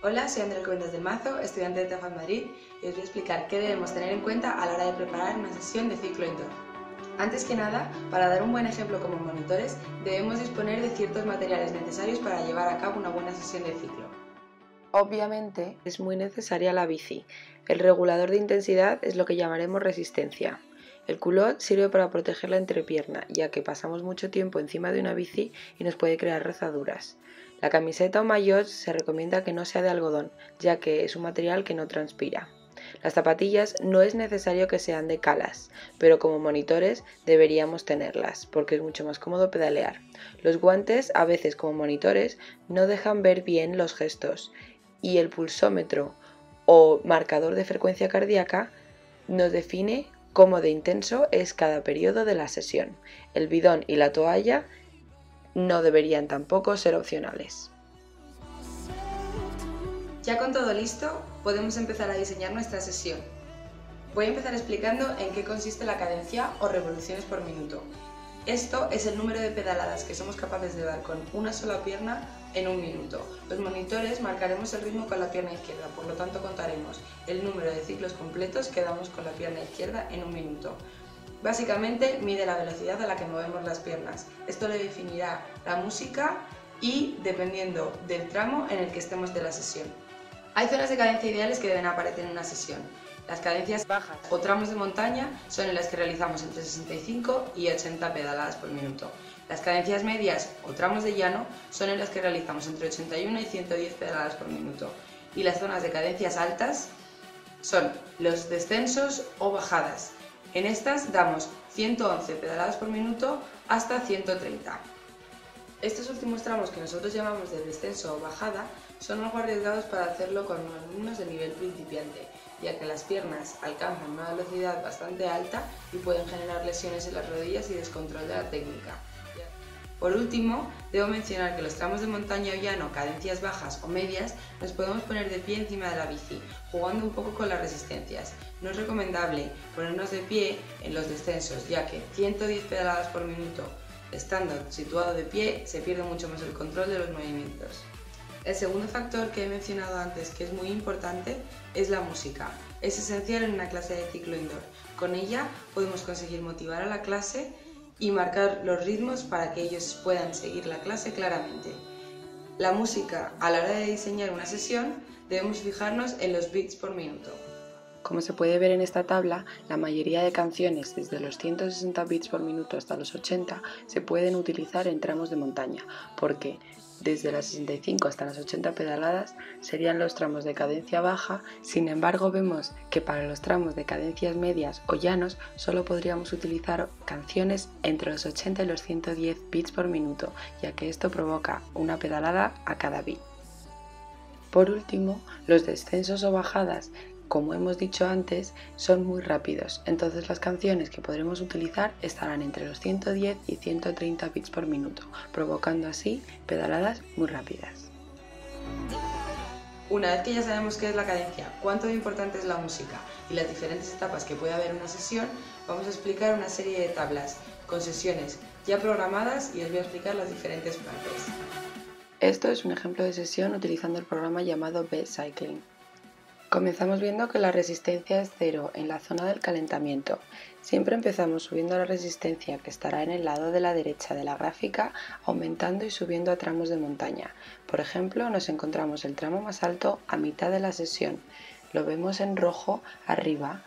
Hola, soy Andrea Cuentas del Mazo, estudiante de TEFAD Madrid, y os voy a explicar qué debemos tener en cuenta a la hora de preparar una sesión de ciclo indoor. Antes que nada, para dar un buen ejemplo como monitores, debemos disponer de ciertos materiales necesarios para llevar a cabo una buena sesión de ciclo. Obviamente es muy necesaria la bici. El regulador de intensidad es lo que llamaremos resistencia. El culot sirve para proteger la entrepierna, ya que pasamos mucho tiempo encima de una bici y nos puede crear rozaduras. La camiseta o maillot se recomienda que no sea de algodón, ya que es un material que no transpira. Las zapatillas no es necesario que sean de calas, pero como monitores deberíamos tenerlas, porque es mucho más cómodo pedalear. Los guantes, a veces como monitores, no dejan ver bien los gestos, y el pulsómetro o marcador de frecuencia cardíaca nos define cómo de intenso es cada periodo de la sesión. El bidón y la toalla no deberían tampoco ser opcionales. Ya con todo listo, podemos empezar a diseñar nuestra sesión. Voy a empezar explicando en qué consiste la cadencia o revoluciones por minuto. Esto es el número de pedaladas que somos capaces de dar con una sola pierna en un minuto. Los monitores marcaremos el ritmo con la pierna izquierda, por lo tanto contaremos el número de ciclos completos que damos con la pierna izquierda en un minuto. Básicamente mide la velocidad a la que movemos las piernas. Esto le definirá la música y dependiendo del tramo en el que estemos de la sesión. Hay zonas de cadencia ideales que deben aparecer en una sesión. Las cadencias bajas o tramos de montaña son en las que realizamos entre 65 y 80 pedaladas por minuto. Las cadencias medias o tramos de llano son en las que realizamos entre 81 y 110 pedaladas por minuto. Y las zonas de cadencias altas son los descensos o bajadas. En estas damos 111 pedaladas por minuto hasta 130. Estos últimos tramos que nosotros llamamos de descenso o bajada son algo arriesgados para hacerlo con alumnos de nivel principiante, ya que las piernas alcanzan una velocidad bastante alta y pueden generar lesiones en las rodillas y descontrol de la técnica. Por último, debo mencionar que los tramos de montaña o llano, cadencias bajas o medias, nos podemos poner de pie encima de la bici, jugando un poco con las resistencias. No es recomendable ponernos de pie en los descensos, ya que 110 pedaladas por minuto estando situado de pie se pierde mucho más el control de los movimientos. El segundo factor que he mencionado antes, que es muy importante, es la música. Es esencial en una clase de ciclo indoor. Con ella podemos conseguir motivar a la clase y marcar los ritmos para que ellos puedan seguir la clase claramente. La música, a la hora de diseñar una sesión, debemos fijarnos en los beats por minuto. Como se puede ver en esta tabla, la mayoría de canciones desde los 160 bits por minuto hasta los 80 se pueden utilizar en tramos de montaña, porque desde las 65 hasta las 80 pedaladas serían los tramos de cadencia baja. Sin embargo, vemos que para los tramos de cadencias medias o llanos solo podríamos utilizar canciones entre los 80 y los 110 bits por minuto, ya que esto provoca una pedalada a cada bit. Por último, los descensos o bajadas, como hemos dicho antes, son muy rápidos, entonces las canciones que podremos utilizar estarán entre los 110 y 130 bits por minuto, provocando así pedaladas muy rápidas. Una vez que ya sabemos qué es la cadencia, cuánto de importante es la música y las diferentes etapas que puede haber en una sesión, vamos a explicar una serie de tablas con sesiones ya programadas y os voy a explicar las diferentes partes. Esto es un ejemplo de sesión utilizando el programa llamado B-Cycling. Comenzamos viendo que la resistencia es 0 en la zona del calentamiento. Siempre empezamos subiendo la resistencia, que estará en el lado de la derecha de la gráfica, aumentando y subiendo a tramos de montaña. Por ejemplo, nos encontramos el tramo más alto a mitad de la sesión. Lo vemos en rojo arriba.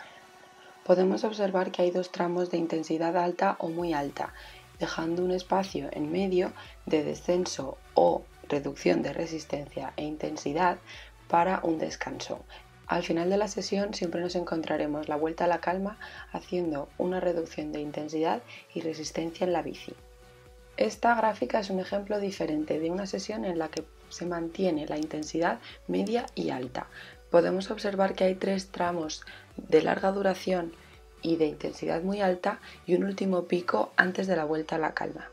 Podemos observar que hay dos tramos de intensidad alta o muy alta, dejando un espacio en medio de descenso o reducción de resistencia e intensidad para un descanso. Al final de la sesión siempre nos encontraremos la vuelta a la calma haciendo una reducción de intensidad y resistencia en la bici. Esta gráfica es un ejemplo diferente de una sesión en la que se mantiene la intensidad media y alta. Podemos observar que hay tres tramos de larga duración y de intensidad muy alta y un último pico antes de la vuelta a la calma.